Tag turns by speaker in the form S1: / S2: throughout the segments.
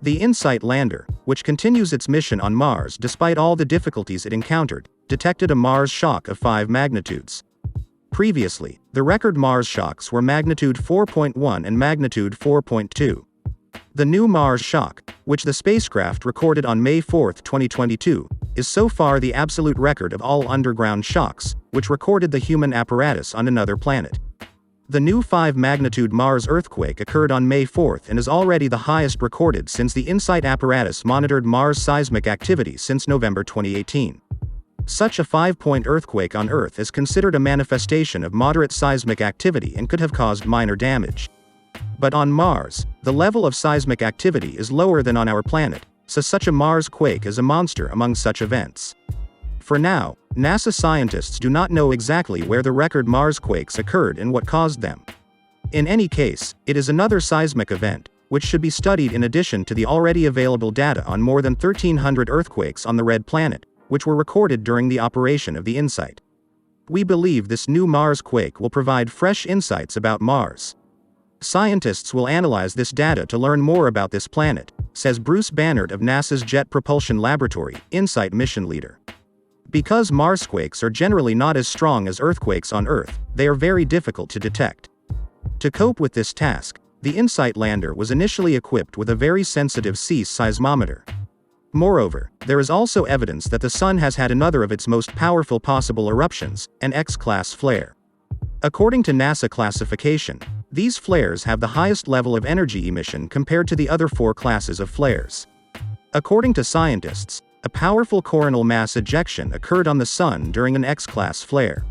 S1: The InSight lander, which continues its mission on Mars despite all the difficulties it encountered, detected a Mars shock of 5 magnitudes. Previously, the record Mars shocks were magnitude 4.1 and magnitude 4.2. The new Mars shock, which the spacecraft recorded on May 4, 2022, is so far the absolute record of all underground shocks, which recorded the human apparatus on another planet. The new 5-magnitude Mars earthquake occurred on May 4 and is already the highest recorded since the InSight apparatus monitored Mars seismic activity since November 2018. Such a 5-point earthquake on Earth is considered a manifestation of moderate seismic activity and could have caused minor damage. But on Mars, the level of seismic activity is lower than on our planet, so such a Mars quake is a monster among such events. For now, NASA scientists do not know exactly where the record Mars quakes occurred and what caused them. In any case, it is another seismic event, which should be studied in addition to the already available data on more than 1,300 earthquakes on the Red Planet, which were recorded during the operation of the InSight. We believe this new Mars quake will provide fresh insights about Mars. Scientists will analyze this data to learn more about this planet, says Bruce Bannard of NASA's Jet Propulsion Laboratory, InSight mission leader. Because Marsquakes are generally not as strong as earthquakes on Earth, they are very difficult to detect. To cope with this task, the InSight lander was initially equipped with a very sensitive SEIS seismometer. Moreover, there is also evidence that the Sun has had another of its most powerful possible eruptions, an X-class flare. According to NASA classification, these flares have the highest level of energy emission compared to the other 4 classes of flares. According to scientists, a powerful coronal mass ejection occurred on the Sun during an X-class flare.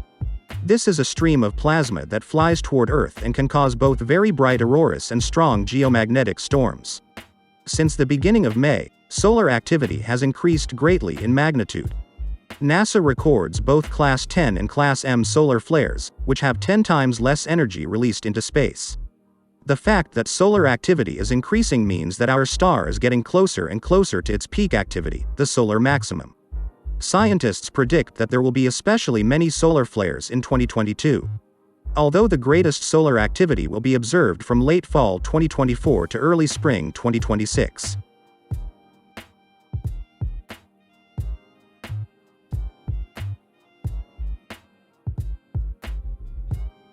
S1: This is a stream of plasma that flies toward Earth and can cause both very bright auroras and strong geomagnetic storms. Since the beginning of May, solar activity has increased greatly in magnitude. NASA records both Class 10 and Class M solar flares, which have 10 times less energy released into space. The fact that solar activity is increasing means that our star is getting closer and closer to its peak activity, the solar maximum. Scientists predict that there will be especially many solar flares in 2022. Although the greatest solar activity will be observed from late fall 2024 to early spring 2026.